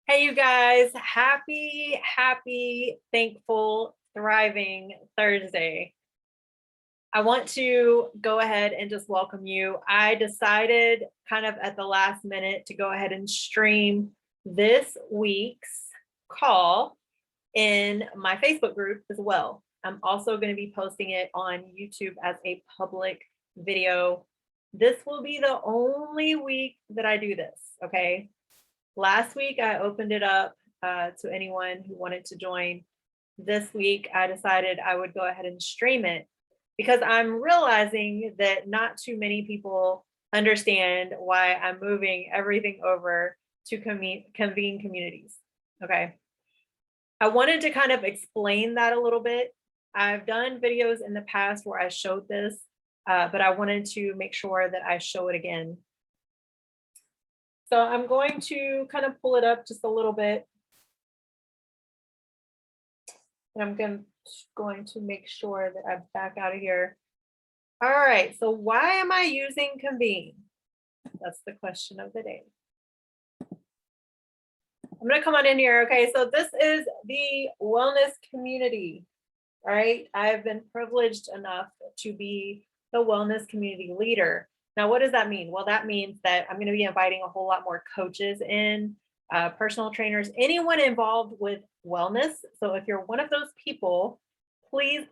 Hey, you guys, happy, thankful, thriving Thursday. I want to go ahead and just welcome you. I decided kind of at the last minute to go ahead and stream this week's call in my Facebook group as well. I'm also going to be posting it on YouTube as a public video. This will be the only week that I do this, okay? Last week, I opened it up to anyone who wanted to join. This week, I decided I would go ahead and stream it because I'm realizing that not too many people understand why I'm moving everything over to Convene Communities. Okay. I wanted to kind of explain that a little bit. I've done videos in the past where I showed this, but I wanted to make sure that I show it again. So I'm going to kind of pull it up just a little bit. And I'm going to make sure that I'm back out of here. All right, so why am I using Convene? That's the question of the day. I'm gonna come on in here, okay? So this is the wellness community, all right? I've been privileged enough to be the wellness community leader. Now, what does that mean? Well, that means that I'm gonna be inviting a whole lot more coaches in, personal trainers, anyone involved with wellness. So if you're one of those people, please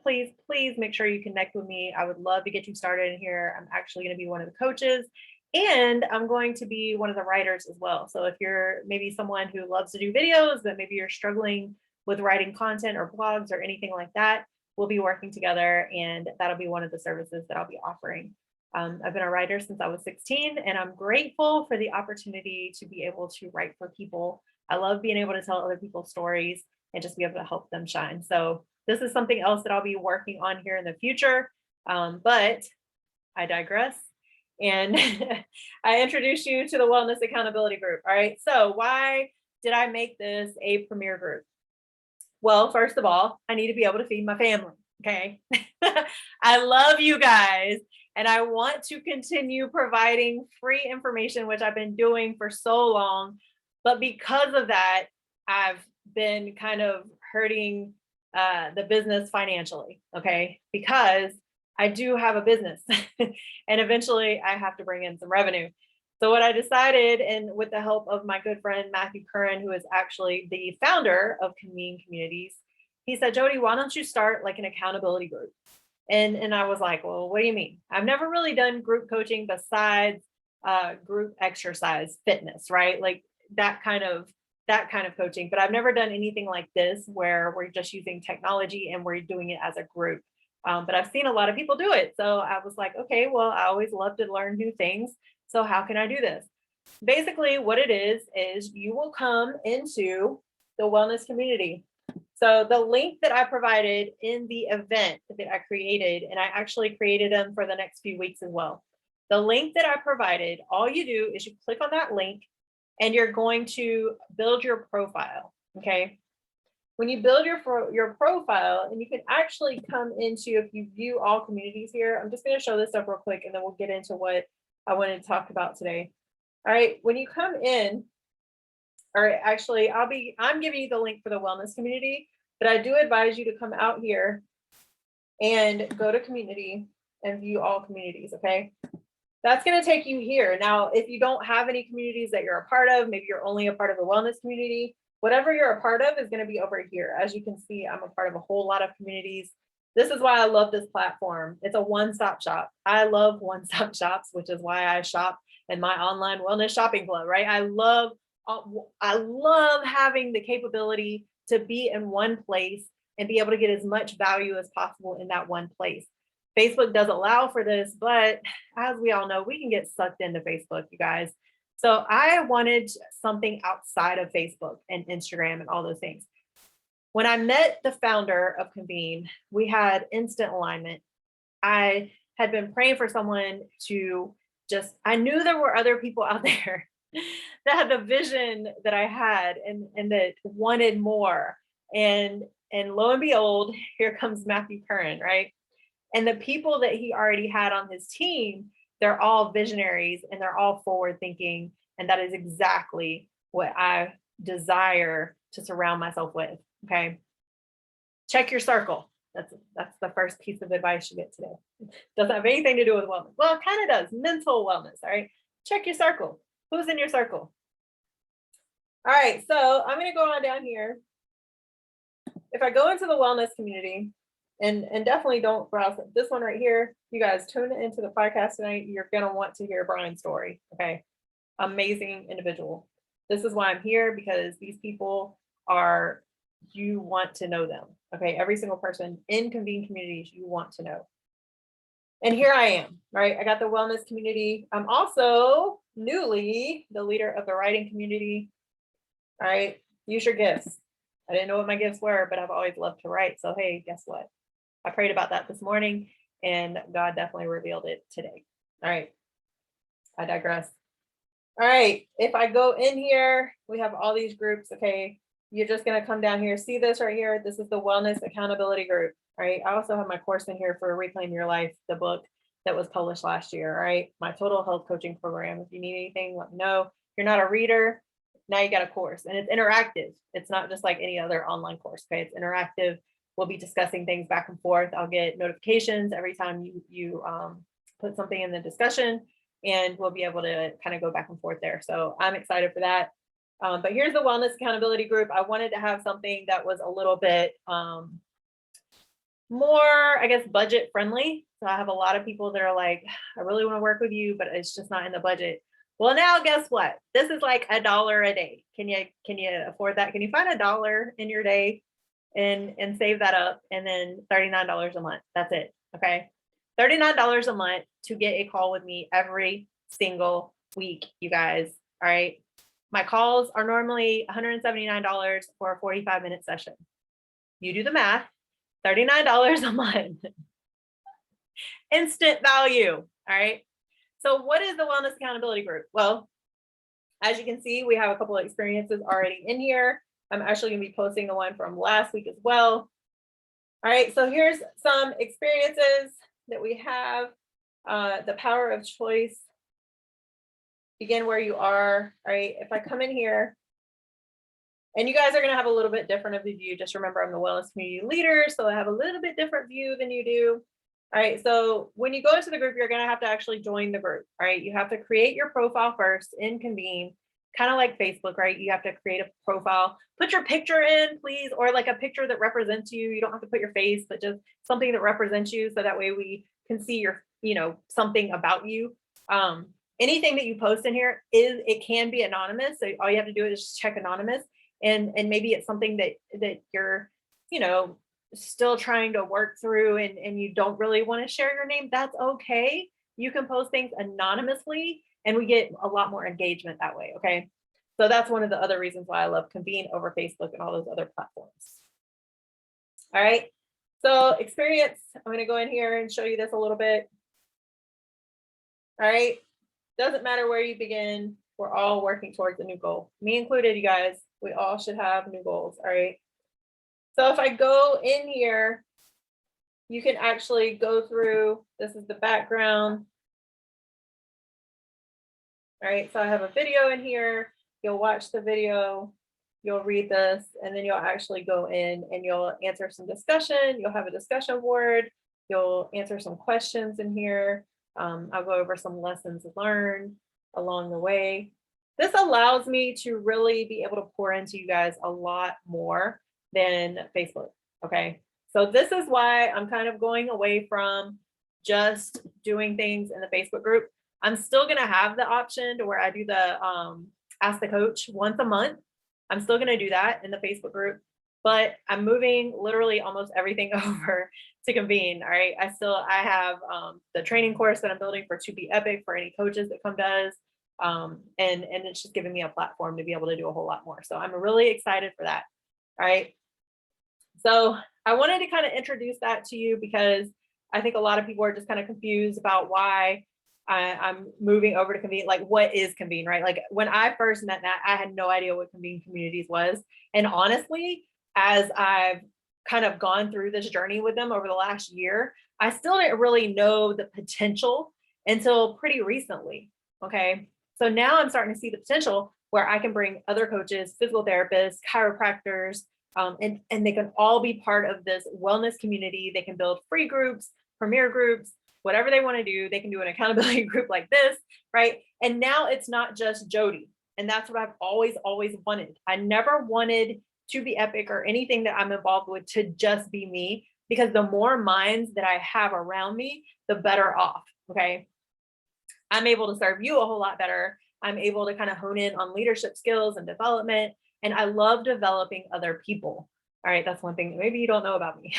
make sure you connect with me. I would love to get you started in here. I'm actually going to be one of the coaches and I'm going to be one of the writers as well. So if you're maybe someone who loves to do videos, but maybe you're struggling with writing content or blogs or anything like that, we'll be working together and that'll be one of the services that I'll be offering. I've been a writer since I was 16 and I'm grateful for the opportunity to be able to write for people. I love being able to tell other people's stories and just be able to help them shine. So this is something else that I'll be working on here in the future, but I digress. And I introduce you to the Wellness Accountability Group. All right, so why did I make this a premier group? Well, first of all, I need to be able to feed my family, okay? I love you guys and I want to continue providing free information, which I've been doing for so long. But because of that, I've been kind of hurting the business financially, okay? Because I do have a business and eventually I have to bring in some revenue. So what I decided, and with the help of my good friend, Matthew Curran, who is actually the founder of Convene Communities, he said, Jody, why don't you start like an accountability group? And I was like, well, what do you mean? I've never really done group coaching besides group exercise fitness, right? Like that kind of coaching, but I've never done anything like this where we're just using technology and we're doing it as a group. But I've seen a lot of people do it. So I was like, okay, well, I always love to learn new things. So how can I do this? Basically, what it is you will come into the wellness community. So the link that I provided in the event that I created, and I actually created them for the next few weeks as well. The link that I provided, all you do is you click on that link and you're going to build your profile, okay? When you build your profile, and you can actually come into, if you view all communities here, I'm just going to show this up real quick and then we'll get into what I wanted to talk about today. All right, when you come in, or actually I'm giving you the link for the wellness community, but I do advise you to come out here and go to community and view all communities, okay? That's going to take you here. Now, if you don't have any communities that you're a part of, maybe you're only a part of the wellness community, whatever you're a part of is going to be over here. As you can see, I'm a part of a whole lot of communities. This is why I love this platform. It's a one-stop shop. I love one-stop shops, which is why I shop in my online wellness shopping club, right? I love having the capability to be in one place and be able to get as much value as possible in that one place. Facebook does allow for this, but as we all know, we can get sucked into Facebook, you guys. So I wanted something outside of Facebook and Instagram and all those things. When I met the founder of Convene, we had instant alignment. I had been praying for someone to I knew there were other people out there that had the vision that I had and that wanted more. And lo and behold, here comes Matthew Curran, right? And the people that he already had on his team, they're all visionaries and they're all forward thinking. And that is exactly what I desire to surround myself with. Okay. Check your circle. That's the first piece of advice you get today. Doesn't have anything to do with wellness. Well, it kind of does. Mental wellness. All right. Check your circle. Who's in your circle? All right. So I'm going to go on down here. If I go into the wellness community, and definitely don't browse this one right here, you guys tune into the podcast tonight. You're going to want to hear Brian's story. Okay. Amazing individual. This is why I'm here, because these people are, you want to know them. Okay. Every single person in Convene Communities, you want to know. And here I am, right? I got the wellness community. I'm also newly the leader of the writing community. All right. Use your gifts. I didn't know what my gifts were, but I've always loved to write. So, hey, guess what? I prayed about that this morning, and God definitely revealed it today. All right. I digress. All right. If I go in here, we have all these groups. Okay. You're just going to come down here. See this right here? This is the Wellness Accountability Group. All right. I also have my course in here for Reclaim Your Life, the book that was published last year. All right. My total health coaching program. If you need anything, let me know. If you're not a reader, now you got a course, and it's interactive. It's not just like any other online course. Okay. It's interactive. We'll be discussing things back and forth. I'll get notifications every time you put something in the discussion, and we'll be able to kind of go back and forth there. So I'm excited for that. But here's the Wellness Accountability Group. I wanted to have something that was a little bit more, I guess, budget friendly. So I have a lot of people that are like, I really want to work with you, but it's just not in the budget. Well, now guess what? This is like $1 a day. Can you afford that? Can you find $1 in your day and save that up? And then $39 a month. That's it. Okay. $39 a month to get a call with me every single week, you guys. All right. My calls are normally $179 for a 45-minute session. You do the math, $39 a month. Instant value. All right. So what is the Wellness Accountability Group? Well, as you can see, we have a couple of experiences already in here. I'm actually going to be posting the one from last week as well. All right, so here's some experiences that we have. The power of choice. Begin where you are. All right, if I come in here, and you guys are going to have a little bit different of the view. Just remember, I'm the wellness community leader, so I have a little bit different view than you do. All right, so when you go into the group, you're going to have to actually join the group. All right, you have to create your profile first in Convene, kind of like Facebook, right? You have to create a profile, put your picture in, please, or like a picture that represents you. You don't have to put your face, but just something that represents you, so that way we can see your, something about you. Anything that you post in here it can be anonymous. So all you have to do is just check anonymous, and maybe it's something that you're, still trying to work through, and you don't really want to share your name. That's okay. You can post things anonymously, and we get a lot more engagement that way. Okay. So that's one of the other reasons why I love Convene over Facebook and all those other platforms. All right. So experience, I'm going to go in here and show you this a little bit. All right. Doesn't matter where you begin. We're all working towards a new goal. Me included, you guys. We all should have new goals. All right. So if I go in here, you can actually go through, this is the background. All right, so I have a video in here. You'll watch the video, you'll read this, and then you'll actually go in and you'll answer some discussion. You'll have a discussion board. You'll answer some questions in here. I'll go over some lessons learned along the way. This allows me to really be able to pour into you guys a lot more than Facebook. Okay. So this is why I'm kind of going away from just doing things in the Facebook group. I'm still going to have the option to where I do the Ask the Coach once a month. I'm still going to do that in the Facebook group, but I'm moving literally almost everything over to Convene. All right. I have the training course that I'm building for To Be Epic for any coaches that come to us. And it's just giving me a platform to be able to do a whole lot more. So I'm really excited for that. All right. So I wanted to kind of introduce that to you, because I think a lot of people are just kind of confused about why I'm moving over to Convene. Like, what is Convene, right? Like when I first met Nat, I had no idea what Convene Communities was. And honestly, as I've kind of gone through this journey with them over the last year, I still didn't really know the potential until pretty recently. Okay. So now I'm starting to see the potential. where I can bring other coaches, physical therapists, chiropractors, and they can all be part of this wellness community. They can build free groups, premier groups, whatever they want to do. They can do an accountability group like this, right? And now it's not just Jody. And that's what I've always wanted. I never wanted To Be Epic or anything that I'm involved with to just be me, because the more minds that I have around me, the better off. Okay. I'm able to serve you a whole lot better. I'm able to kind of hone in on leadership skills and development. And I love developing other people. All right. That's one thing that maybe you don't know about me.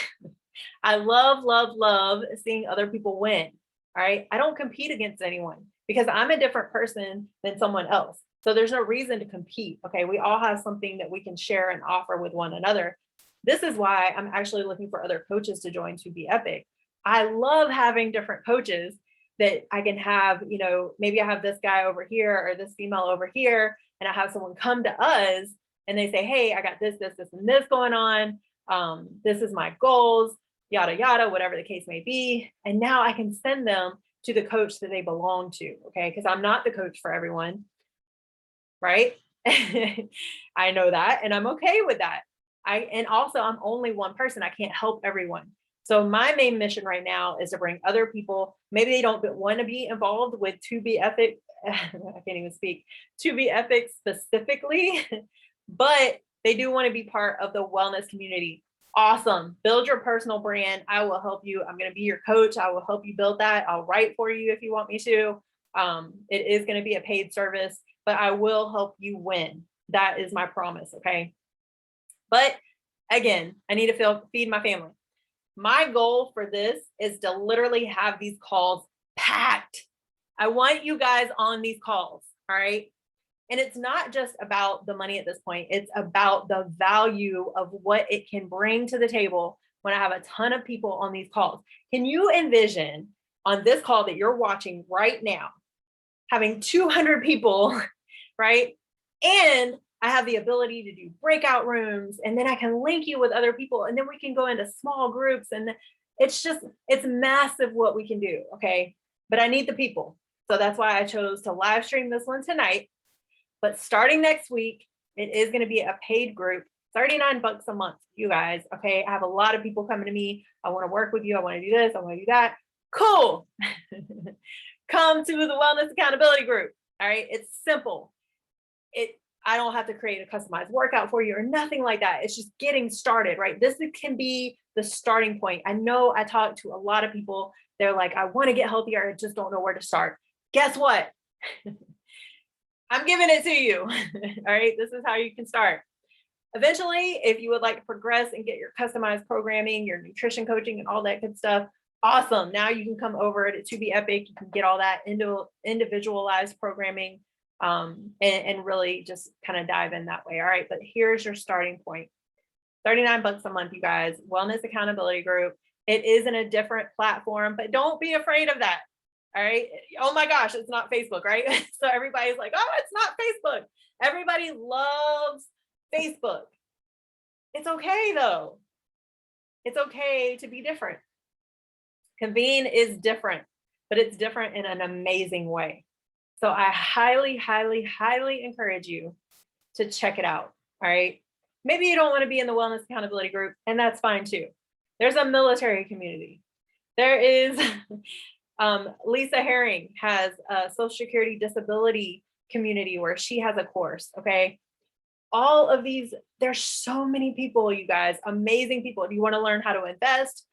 I love seeing other people win. All right. I don't compete against anyone because I'm a different person than someone else. So there's no reason to compete. Okay. We all have something that we can share and offer with one another. This is why I'm actually looking for other coaches to join To Be Epic. I love having different coaches that I can have, you know, maybe I have this guy over here or this female over here, and I have someone come to us and they say, hey, I got this, and this going on. This is my goals, yada, yada, whatever the case may be. And now I can send them to the coach that they belong to. Okay. Because I'm not the coach for everyone. Right. I know that. And I'm okay with that. And also I'm only one person. I can't help everyone. So my main mission right now is to bring other people. Maybe they don't want to be involved with To Be Epic. I can't even speak. To Be Epic specifically, but they do want to be part of the wellness community. Awesome. Build your personal brand. I will help you. I'm going to be your coach. I will help you build that. I'll write for you if you want me to. It is going to be a paid service, but I will help you win. That is my promise. Okay. But again, I need to feed my family. My goal for this is to literally have these calls packed. I want you guys on these calls. All right. And it's not just about the money at this point. It's about the value of what it can bring to the table when I have a ton of people on these calls. Can you envision on this call that you're watching right now, having 200 people, right? And I have the ability to do breakout rooms, and then I can link you with other people, and then we can go into small groups, and it's massive what we can do. Okay. But I need the people. So that's why I chose to live stream this one tonight. But starting next week, it is going to be a paid group, $39 a month, you guys. Okay. I have a lot of people coming to me. I want to work with you. I want to do this. I want to do that. Cool. Come to the Wellness Accountability Group. All right. It's simple. I don't have to create a customized workout for you or nothing like that. It's just getting started, right? This can be the starting point. I know I talk to a lot of people. They're like, I want to get healthier. I just don't know where to start. Guess what? I'm giving it to you. All right. This is how you can start. Eventually, if you would like to progress and get your customized programming, your nutrition coaching and all that good stuff, awesome. Now you can come over to Be Epic. You can get all that individualized programming and really just kind of dive in that way. All right. But here's your starting point. $39 a month, you guys. Wellness Accountability Group. It is in a different platform, but don't be afraid of that. All right. Oh my gosh, it's not Facebook, right? So everybody's like, oh, it's not Facebook. Everybody loves Facebook. It's okay though. It's okay to be different. Convene is different, but it's different in an amazing way. So I highly encourage you to check it out. All right. Maybe you don't want to be in the Wellness Accountability Group, and that's fine too. There's a military community. There is Lisa Herring has a Social Security disability community where she has a course. Okay. All of these, there's so many people, you guys, amazing people. If you want to learn how to invest,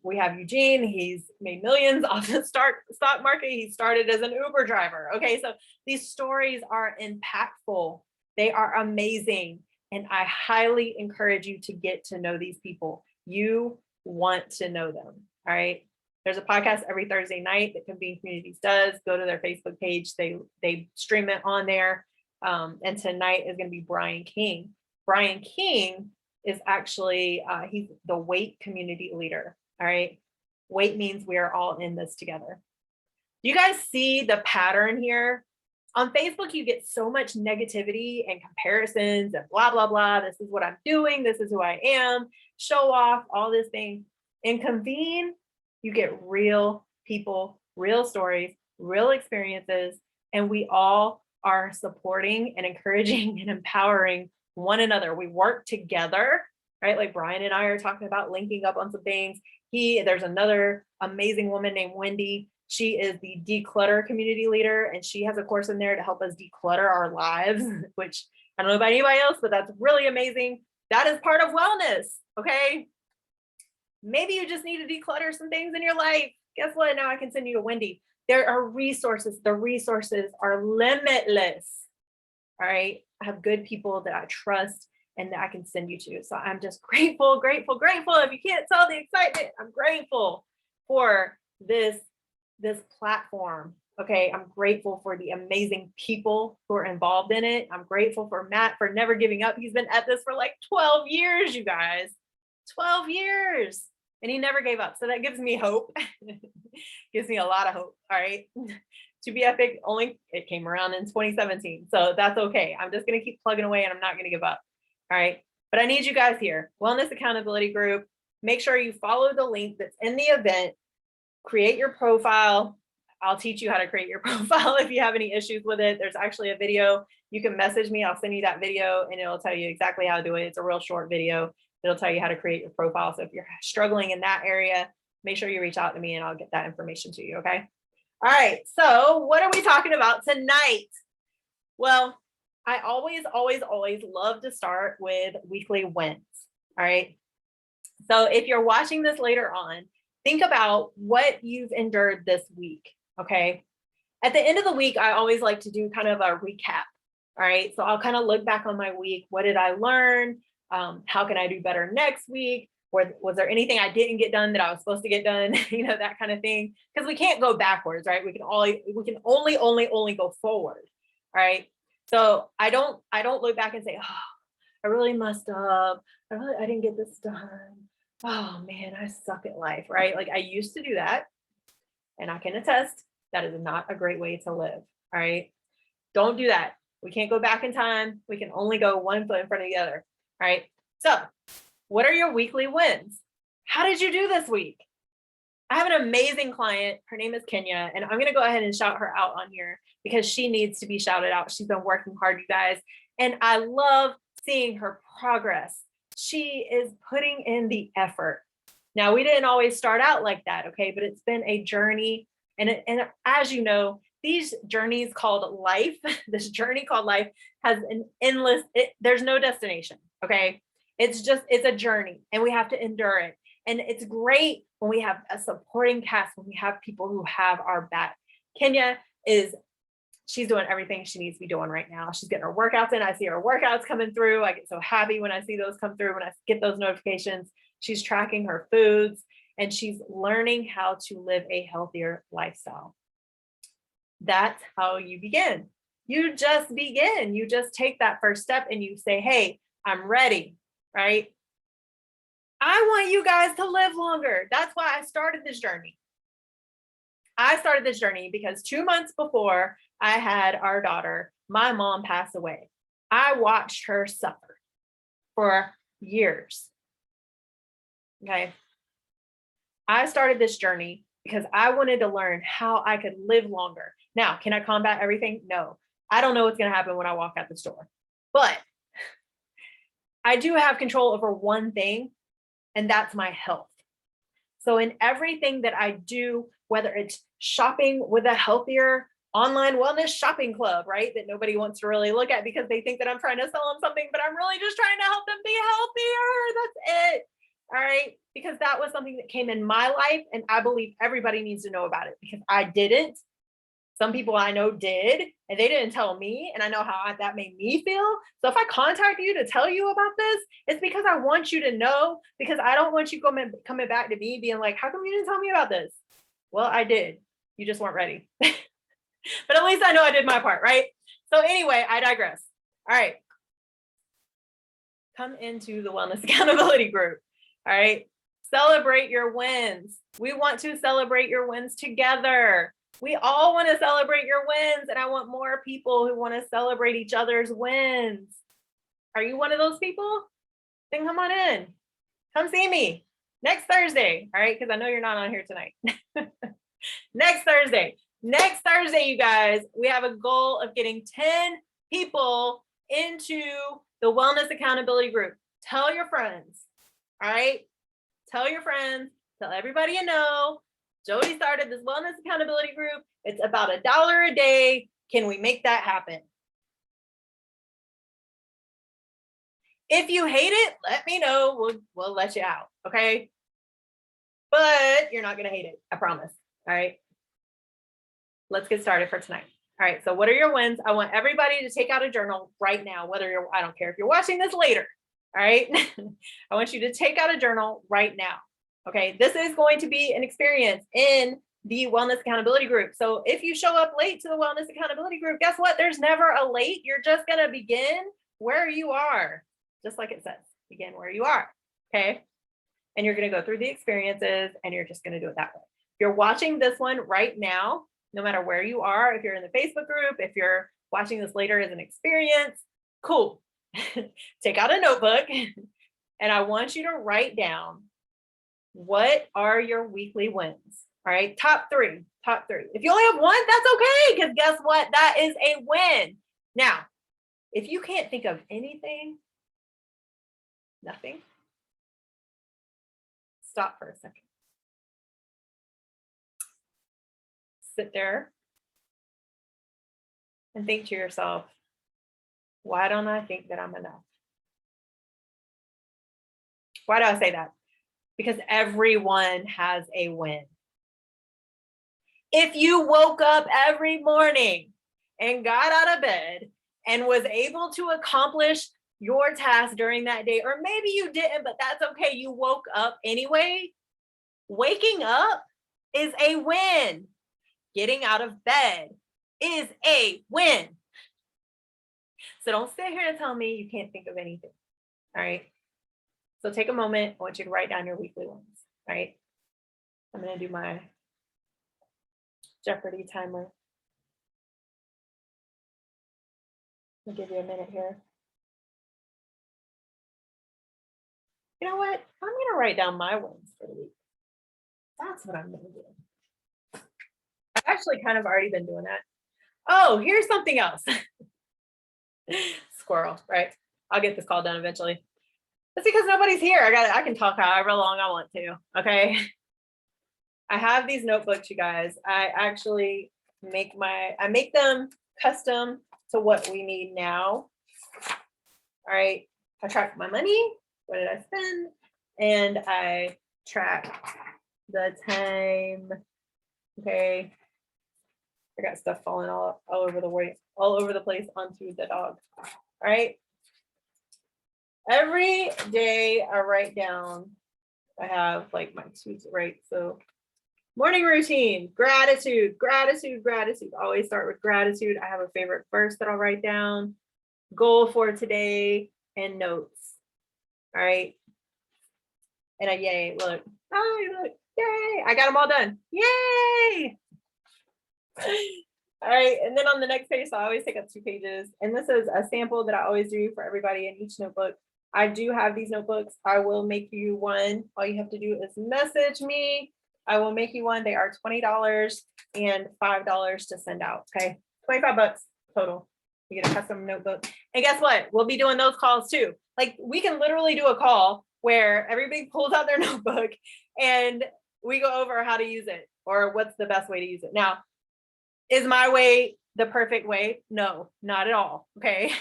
we have Eugene. He's made millions off the stock market. He started as an Uber driver. Okay. So these stories are impactful. They are amazing. And I highly encourage you to get to know these people. You want to know them. All right. There's a podcast every Thursday night that Convene Communities does. Go to their Facebook page. They stream it on there. And tonight is going to be Brian King. Brian King is actually, he's the weight community leader. All right. Weight means we are all in this together. You guys see the pattern here? On Facebook, you get so much negativity and comparisons and blah, blah, blah. This is what I'm doing. This is who I am. Show off all this thing. In Convene, you get real people, real stories, real experiences, and we all are supporting and encouraging and empowering one another. We work together, right? Like Brian and I are talking about linking up on some things. There's another amazing woman named Wendy. She is the declutter community leader, and she has a course in there to help us declutter our lives, which I don't know about anybody else, but that's really amazing. That is part of wellness, okay? Maybe you just need to declutter some things in your life. Guess what? Now I can send you to Wendy. There are resources. The resources are limitless. All right. I have good people that I trust and that I can send you to. So I'm just grateful, grateful, grateful. If you can't tell the excitement, I'm grateful for this platform. Okay. I'm grateful for the amazing people who are involved in it. I'm grateful for Matt for never giving up. He's been at this for like 12 years, you guys. 12 years. And he never gave up. So that gives me hope. Gives me a lot of hope. All right. To be epic, it came around in 2017. So that's okay. I'm just going to keep plugging away and I'm not going to give up. All right. But I need you guys here. Wellness Accountability Group. Make sure you follow the link that's in the event. Create your profile. I'll teach you how to create your profile if you have any issues with it. There's actually a video. You can message me. I'll send you that video and it'll tell you exactly how to do it. It's a real short video. It'll tell you how to create your profile. So if you're struggling in that area, make sure you reach out to me and I'll get that information to you. Okay. All right. So what are we talking about tonight? Well, I always love to start with weekly wins. All right. So if you're watching this later on, think about what you've endured this week. Okay. At the end of the week, I always like to do kind of a recap. All right. So I'll kind of look back on my week. What did I learn? How can I do better next week? Or was there anything I didn't get done that I was supposed to get done? You know, that kind of thing. Because we can't go backwards, right? We can only go forward. All right. So I don't look back and say, oh, I really messed up. I didn't get this done. Oh man, I suck at life, right? Like I used to do that. And I can attest that is not a great way to live. All right. Don't do that. We can't go back in time. We can only go one foot in front of the other. All right. So what are your weekly wins? How did you do this week? I have an amazing client. Her name is Kenya, and I'm going to go ahead and shout her out on here because she needs to be shouted out. She's been working hard, you guys, and I love seeing her progress. She is putting in the effort. Now, we didn't always start out like that, okay, but it's been a journey. And as you know, these journeys called life, this journey called life has an endless, there's no destination, okay? It's a journey and we have to endure it. And it's great when we have a supporting cast, when we have people who have our back. Kenya she's doing everything she needs to be doing right now. She's getting her workouts in. I see her workouts coming through. I get so happy when I see those come through, when I get those notifications. She's tracking her foods and she's learning how to live a healthier lifestyle. That's how you begin. You just begin. You just take that first step and you say, hey, I'm ready, right? I want you guys to live longer. That's why I started this journey. I started this journey because 2 months before I had our daughter, my mom passed away. I watched her suffer for years. Okay. I started this journey because I wanted to learn how I could live longer. Now, can I combat everything? No. I don't know what's going to happen when I walk out the store, but I do have control over one thing, and that's my health. So in everything that I do, whether it's shopping with a healthier online wellness shopping club, right? That nobody wants to really look at because they think that I'm trying to sell them something, but I'm really just trying to help them be healthier. That's it. All right. Because that was something that came in my life. And I believe everybody needs to know about it because I didn't. Some people I know did, and they didn't tell me. And I know how that made me feel. So if I contact you to tell you about this, it's because I want you to know, because I don't want you coming back to me being like, how come you didn't tell me about this? Well, I did. You just weren't ready. But at least I know I did my part, right? So anyway, I digress. All right. Come into the Wellness Accountability Group. All right. Celebrate your wins. We want to celebrate your wins together. We all want to celebrate your wins, and I want more people who want to celebrate each other's wins. Are you one of those people? Then come on in. Come see me next Thursday. All right. Because I know you're not on here tonight. Next Thursday. Next Thursday, you guys, we have a goal of getting 10 people into the wellness accountability group. Tell your friends, all right? Tell your friends, tell everybody you know. Jody started this wellness accountability group. It's about $1 a day. Can we make that happen? If you hate it, let me know. We'll let you out, okay? But you're not gonna hate it, I promise. All right. Let's get started for tonight. All right, so what are your wins? I want everybody to take out a journal right now, whether you're, I don't care if you're watching this later, all right? I want you to take out a journal right now, okay? This is going to be an experience in the wellness accountability group. So if you show up late to the wellness accountability group, guess what? There's never a late. You're just gonna begin where you are, just like it says, begin where you are, okay? And you're gonna go through the experiences and you're just gonna do it that way. If you're watching this one right now, no matter where you are, if you're in the Facebook group, if you're watching this later as an experience, cool. Take out a notebook and I want you to write down what are your weekly wins. All right, top three. If you only have one, that's okay, because guess what? That is a win. Now, if you can't think of anything, nothing, stop for a second. Sit there and think to yourself, why don't I think that I'm enough? Why do I say that? Because everyone has a win. If you woke up every morning and got out of bed and was able to accomplish your task during that day, or maybe you didn't, but that's okay, you woke up anyway, waking up is a win. Getting out of bed is a win. So don't sit here and tell me you can't think of anything, all right? So take a moment. I want you to write down your weekly ones, all right? I'm gonna do my Jeopardy timer. I'll give you a minute here. You know what? I'm gonna write down my wins for the week. That's what I'm gonna do. I've actually kind of already been doing that. Oh, here's something else. Squirrel, right? I'll get this call done eventually. That's because nobody's here. I can talk however long I want to, okay? I have these notebooks, you guys. I actually make them custom to what we need now. All right, I track my money. What did I spend? And I track the time. Okay. I got stuff falling all over the place onto the dog. All right. Every day I write down, I have like my tweets, right? So morning routine, gratitude. Always start with gratitude. I have a favorite verse that I'll write down, goal for today, and notes. All right. And yay, look. Oh, look, yay. I got them all done. Yay. All right, and then on the next page, so I always take up 2 pages, and this is a sample that I always do for everybody in each notebook. I do have these notebooks. I will make you one. All you have to do is message me. I will make you one. They are $20 and $5 to send out. Okay, 25 bucks total. You get a custom notebook. And guess what? We'll be doing those calls too. Like we can literally do a call where everybody pulls out their notebook and we go over how to use it or what's the best way to use it. Now, is my way the perfect way? No, not at all. Okay.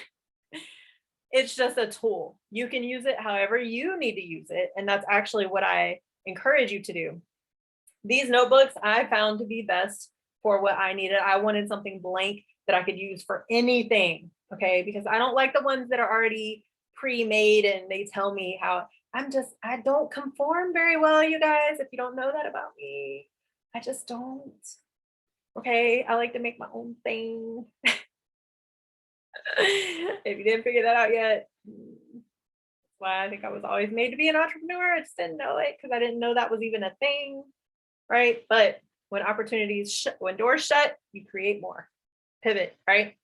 It's just a tool. You can use it however you need to use it. And that's actually what I encourage you to do. These notebooks I found to be best for what I needed. I wanted something blank that I could use for anything. Okay. Because I don't like the ones that are already pre-made and they tell me how I don't conform very well, you guys. If you don't know that about me, I just don't. Okay, I like to make my own thing. If you didn't figure that out yet, that's why I think I was always made to be an entrepreneur. I just didn't know it because I didn't know that was even a thing, right? But when when doors shut, you create more. Pivot, right?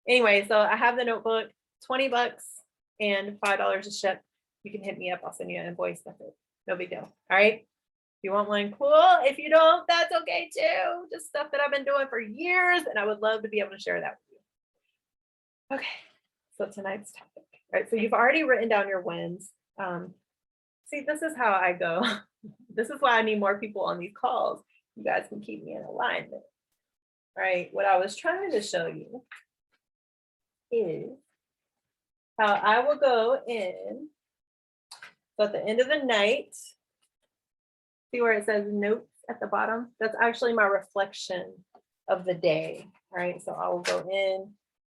Anyway, so I have the notebook, 20 bucks and $5 to ship. You can hit me up. I'll send you an invoice. That's it. No big deal. All right. If you want one, cool. If you don't, that's okay too. Just stuff that I've been doing for years, and I would love to be able to share that with you. Okay, so tonight's topic. All right, so you've already written down your wins. See, this is how I go. This is why I need more people on these calls. You guys can keep me in alignment. All right, what I was trying to show you is how I will go in. So at the end of the night, see where it says notes at the bottom? That's actually my reflection of the day. All right, so I will go in,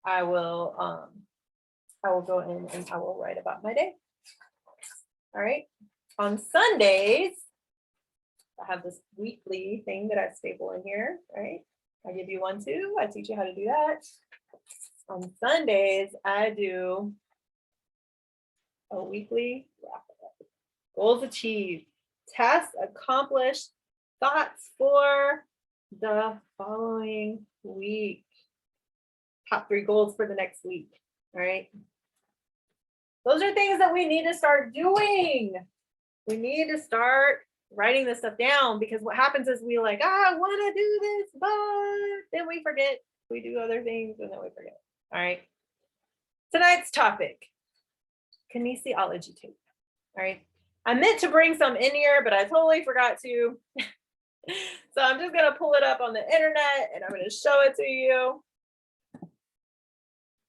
I will go in and I will write about my day. All right. On Sundays, I have this weekly thing that I staple in here, right? I give you one too. I teach you how to do that. On Sundays, I do a weekly wrap up. Goals achieved, tasks accomplished, thoughts for the following week. Top 3 goals for the next week. All right. Those are things that we need to start doing. We need to start writing this stuff down, because what happens is we like, I want to do this, but then we forget. We do other things and then we forget. All right. Tonight's topic, kinesiology tape. All right. I meant to bring some in here, but I totally forgot to. So I'm just going to pull it up on the internet and I'm going to show it to you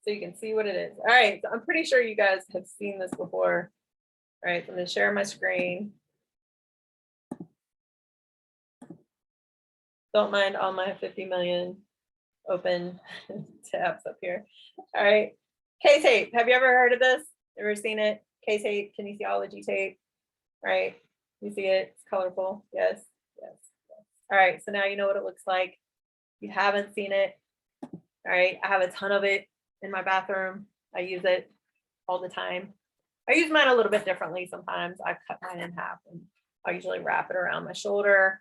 so you can see what it is. All right. So I'm pretty sure you guys have seen this before. All right. So I'm going to share my screen. Don't mind all my 50 million open tabs up here. All right. K-tape. Have you ever heard of this? Ever seen it? K-tape, kinesiology tape. Right. You see it? It's colorful. Yes. Yes. Yes. All right. So now you know what it looks like. If you haven't seen it. All right. I have a ton of it in my bathroom. I use it all the time. I use mine a little bit differently sometimes. I cut mine in half and I usually wrap it around my shoulder.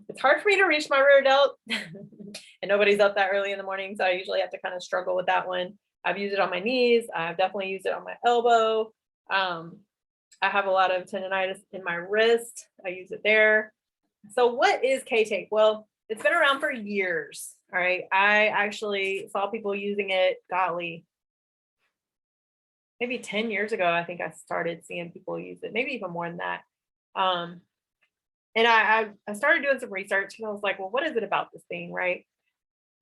It's hard for me to reach my rear delt and nobody's up that early in the morning. So I usually have to kind of struggle with that one. I've used it on my knees. I've definitely used it on my elbow. I have a lot of tendonitis in my wrist. I use it there. So what is K-tape? Well, it's been around for years. All right. I actually saw people using it, golly, maybe 10 years ago. I think I started seeing people use it, maybe even more than that. And I started doing some research and I was like, well, what is it about this thing, right?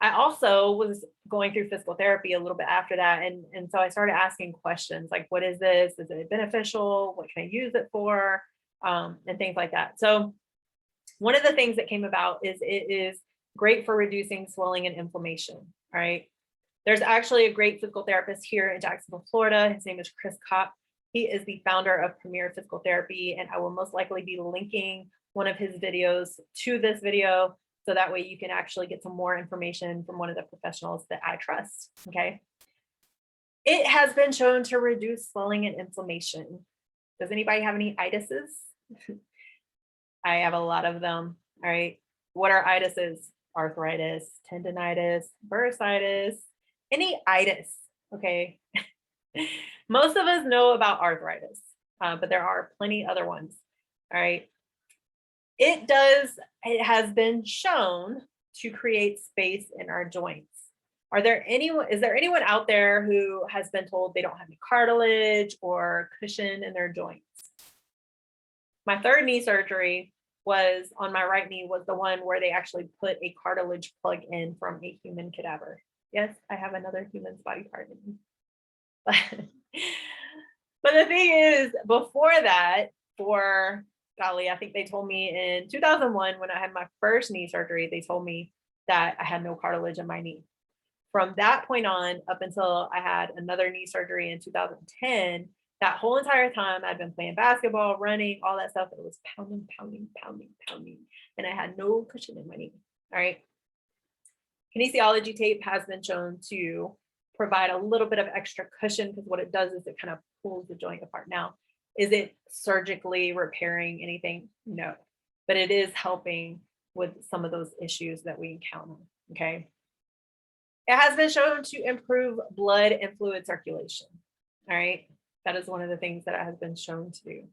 I also was going through physical therapy a little bit after that. And so I started asking questions like, what is this? Is it beneficial? What can I use it for? And things like that. So one of the things that came about is it is great for reducing swelling and inflammation, all right? There's actually a great physical therapist here in Jacksonville, Florida. His name is Chris Kopp. He is the founder of Premier Physical Therapy, and I will most likely be linking one of his videos to this video, so that way you can actually get some more information from one of the professionals that I trust, okay? It has been shown to reduce swelling and inflammation. Does anybody have any itises? I have a lot of them, all right? What are itises? Arthritis, tendonitis, bursitis, any itis, okay? Most of us know about arthritis, but there are plenty other ones, all right? It has been shown to create space in our joints. Is there anyone out there who has been told they don't have any cartilage or cushion in their joints? My 3rd knee surgery was on my right knee, was the one where they actually put a cartilage plug in from a human cadaver. Yes, I have another human's body part in me. But the thing is, before that, golly, I think they told me in 2001, when I had my first knee surgery, they told me that I had no cartilage in my knee. From that point on, up until I had another knee surgery in 2010, that whole entire time I'd been playing basketball, running, all that stuff. It was pounding, pounding, pounding, pounding. And I had no cushion in my knee. All right. Kinesiology tape has been shown to provide a little bit of extra cushion, because what it does is it kind of pulls the joint apart. Now, is it surgically repairing anything? No, but it is helping with some of those issues that we encounter, okay? It has been shown to improve blood and fluid circulation, all right? That is one of the things that it has been shown to do.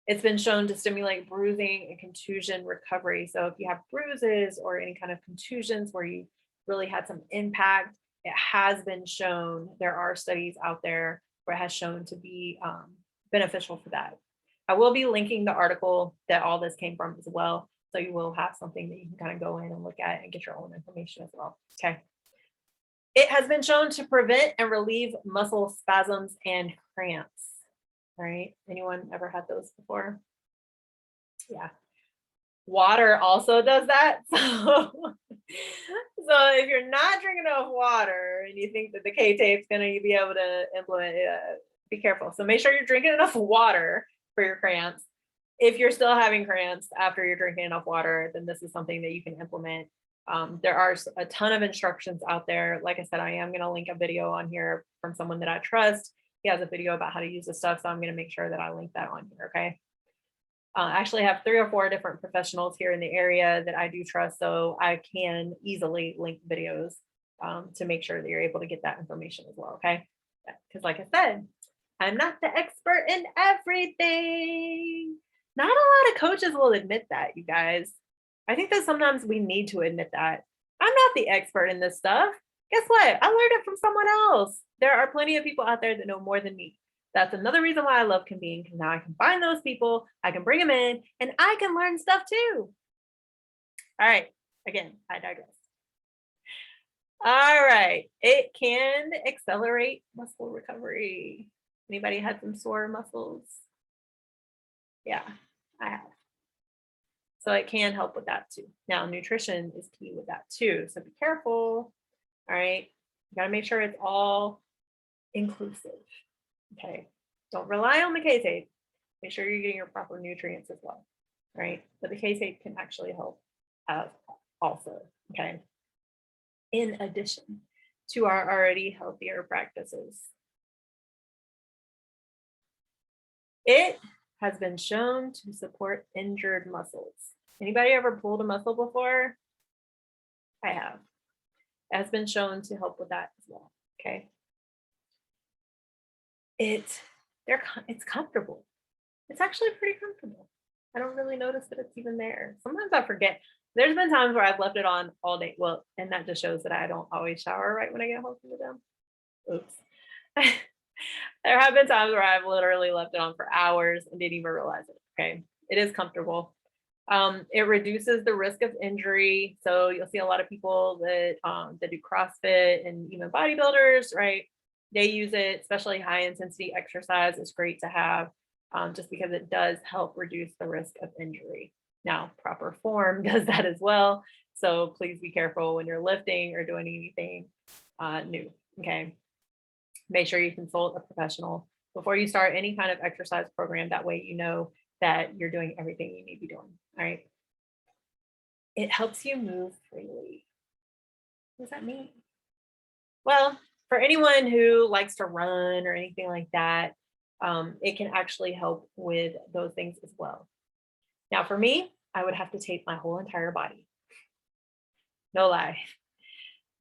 It's been shown to stimulate bruising and contusion recovery. So if you have bruises or any kind of contusions where you really had some impact, it has been shown, there are studies out there where it has shown to be beneficial for that. I will be linking the article that all this came from as well. So you will have something that you can kind of go in and look at and get your own information as well. Okay. It has been shown to prevent and relieve muscle spasms and cramps. All right. Anyone ever had those before? Yeah. Water also does that. So if you're not drinking enough water and you think that the K-tape is going to be able to implement it, be careful. So make sure you're drinking enough water for your cramps. If you're still having cramps after you're drinking enough water, then this is something that you can implement. There are a ton of instructions out there. Like I said, I am going to link a video on here from someone that I trust. He has a video about how to use this stuff. So I'm going to make sure that I link that on here. Okay. I actually have 3 or 4 different professionals here in the area that I do trust. So I can easily link videos to make sure that you're able to get that information as well. Okay. Because like I said, I'm not the expert in everything. Not a lot of coaches will admit that, you guys. I think that sometimes we need to admit that. I'm not the expert in this stuff. Guess what? I learned it from someone else. There are plenty of people out there that know more than me. That's another reason why I love Convene, because now I can find those people, I can bring them in, and I can learn stuff too. All right, again, I digress. All right, it can accelerate muscle recovery. Anybody had some sore muscles? Yeah, I have. So it can help with that too. Now, nutrition is key with that too. So be careful. All right. You got to make sure it's all inclusive. Okay. Don't rely on the K-tape. Make sure you're getting your proper nutrients as well. Right. But the K-tape can actually help also. Okay. In addition to our already healthier practices. It has been shown to support injured muscles. Anybody ever pulled a muscle before? I have. It has been shown to help with that as well. Okay. It's comfortable. It's actually pretty comfortable. I don't really notice that it's even there. Sometimes I forget. There's been times where I've left it on all day. Well, and that just shows that I don't always shower right when I get home from the gym. Oops. There have been times where I've literally left it on for hours and didn't even realize it. Okay. It is comfortable. It reduces the risk of injury. So you'll see a lot of people that do CrossFit and even bodybuilders, right? They use it, especially high intensity exercise. It's great to have just because it does help reduce the risk of injury. Now, proper form does that as well. So please be careful when you're lifting or doing anything new. Okay. Make sure you consult a professional before you start any kind of exercise program. That way, you know that you're doing everything you need to be doing. All right. It helps you move freely. What does that mean? Well, for anyone who likes to run or anything like that, it can actually help with those things as well. Now, for me, I would have to tape my whole entire body. No lie.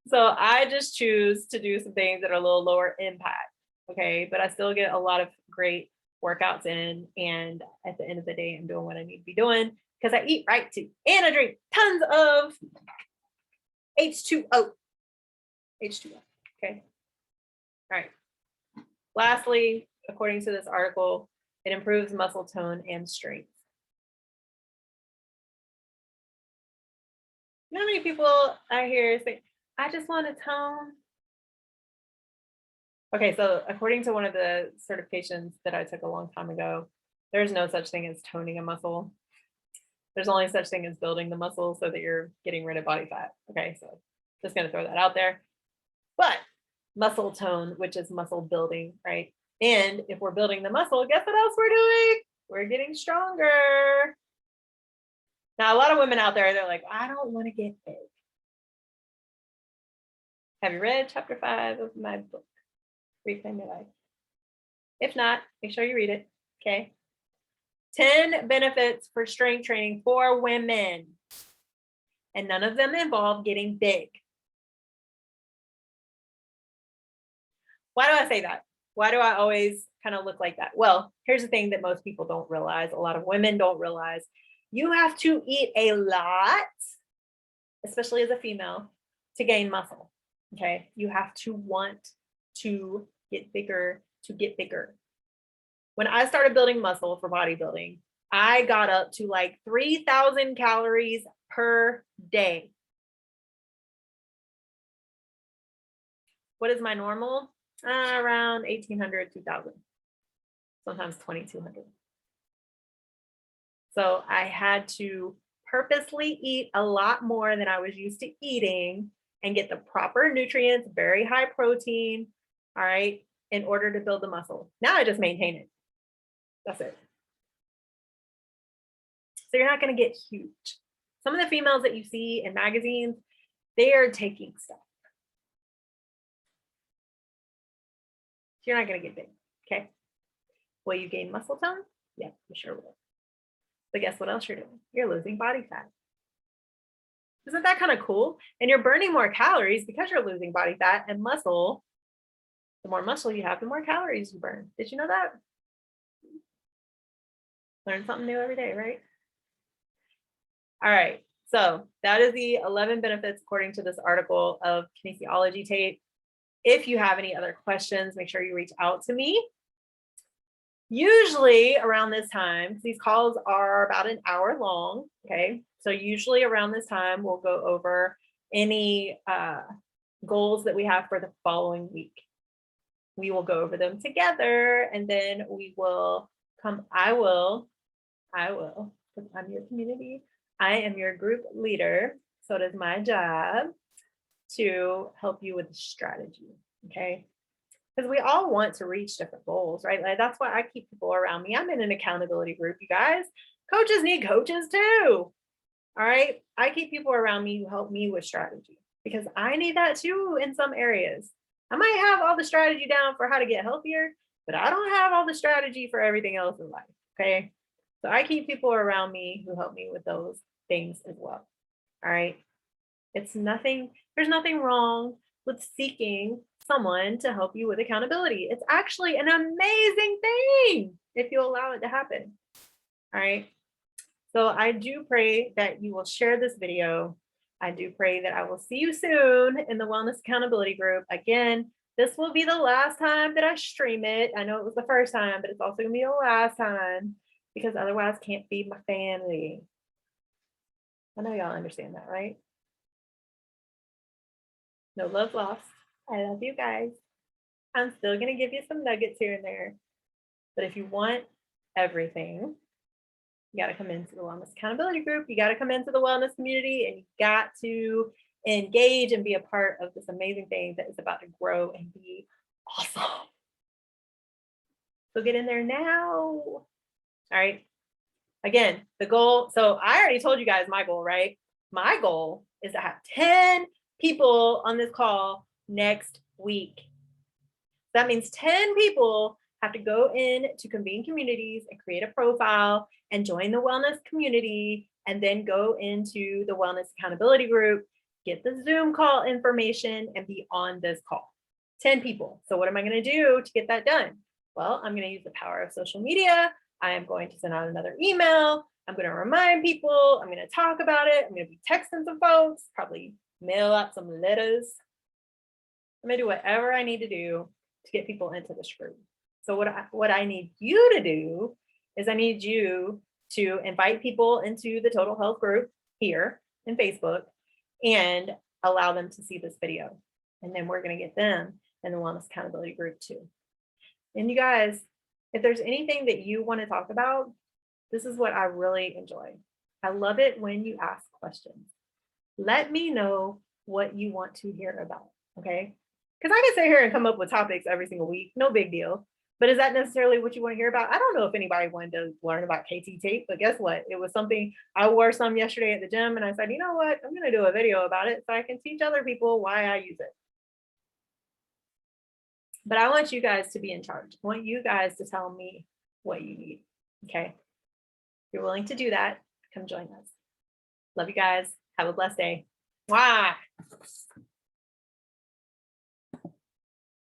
So I just choose to do some things that are a little lower impact. Okay. But I still get a lot of great workouts in. And at the end of the day, I'm doing what I need to be doing because I eat right too. And I drink tons of H2O. H2O. Okay. All right. Lastly, according to this article, it improves muscle tone and strength. You know how many people I hear say, I just want to tone? Okay, so according to one of the certifications that I took a long time ago, there's no such thing as toning a muscle. There's only such thing as building the muscle so that you're getting rid of body fat. Okay, so just going to throw that out there. But muscle tone, which is muscle building, right? And if we're building the muscle, guess what else we're doing? We're getting stronger. Now, a lot of women out there, they're like, I don't want to get big. Have you read chapter 5 of my book, Reclaim Your Life? If not, make sure you read it. Okay. 10 benefits for strength training for women. And none of them involve getting big. Why do I say that? Why do I always kind of look like that? Well, here's the thing that most people don't realize, a lot of women don't realize. You have to eat a lot, especially as a female, to gain muscle. Okay. You have to want to get bigger to get bigger. When I started building muscle for bodybuilding, I got up to like 3,000 calories per day. What is my normal? Around 1,800, 2,000, sometimes 2,200. So I had to purposely eat a lot more than I was used to eating and get the proper nutrients, very high protein, all right, in order to build the muscle. Now I just maintain it. That's it. So you're not going to get huge. Some of the females that you see in magazines, they are taking stuff. You're not going to get big, okay? Will you gain muscle tone? Yeah, you sure will. But guess what else you're doing? You're losing body fat. Isn't that kind of cool? And you're burning more calories because you're losing body fat and muscle. The more muscle you have, the more calories you burn. Did you know that? Learn something new every day, right? All right, so that is the 11 benefits according to this article of Kinesiology Tape. If you have any other questions, make sure you reach out to me. Usually around this time, these calls are about an hour long, okay? So usually around this time, we'll go over any goals that we have for the following week. We will go over them together, and then we will come, I will, because I'm your community, I am your group leader, so it is my job to help you with the strategy, okay? Because we all want to reach different goals, right? Like, that's why I keep people around me. I'm in an accountability group, you guys. Coaches need coaches too, all right? I keep people around me who help me with strategy because I need that too in some areas. I might have all the strategy down for how to get healthier, but I don't have all the strategy for everything else in life, okay? So I keep people around me who help me with those things as well, all right? There's nothing wrong with seeking someone to help you with accountability. It's actually an amazing thing if you allow it to happen, all right? So I do pray that you will share this video. I do pray that I will see you soon in the Wellness Accountability Group. Again, this will be the last time that I stream it. I know it was the first time, but it's also gonna be the last time because otherwise I can't feed my family. I know y'all understand that, right? No love lost. I love you guys. I'm still gonna give you some nuggets here and there, but if you want everything, you got to come into the Wellness Accountability Group. You got to come into the wellness community, and you got to engage and be a part of this amazing thing that is about to grow and be awesome. So get in there now. All right. Again, the goal. So I already told you guys my goal, right? My goal is to have 10 people on this call next week. That means 10 people have to go in to Convene Communities and create a profile and join the wellness community, and then go into the Wellness Accountability Group, get the Zoom call information, and be on this call. 10 people. So what am I going to do to get that done? Well, I'm going to use the power of social media. I am going to send out another email. I'm going to remind people. I'm going to talk about it. I'm going to be texting some folks, probably mail out some letters. I'm going to do whatever I need to do to get people into this group. So what I need you to do is I need you to invite people into the Total Health group here in Facebook and allow them to see this video. And then we're going to get them in the Wellness Accountability Group too. And you guys, if there's anything that you want to talk about, this is what I really enjoy. I love it when you ask questions. Let me know what you want to hear about, okay? Because I can sit here and come up with topics every single week, no big deal. But is that necessarily what you want to hear about? I don't know if anybody wanted to learn about KT tape, but guess what? It was something, I wore some yesterday at the gym and I said, you know what? I'm going to do a video about it so I can teach other people why I use it. But I want you guys to be in charge. I want you guys to tell me what you need, okay? If you're willing to do that, come join us. Love you guys. Have a blessed day. Mwah.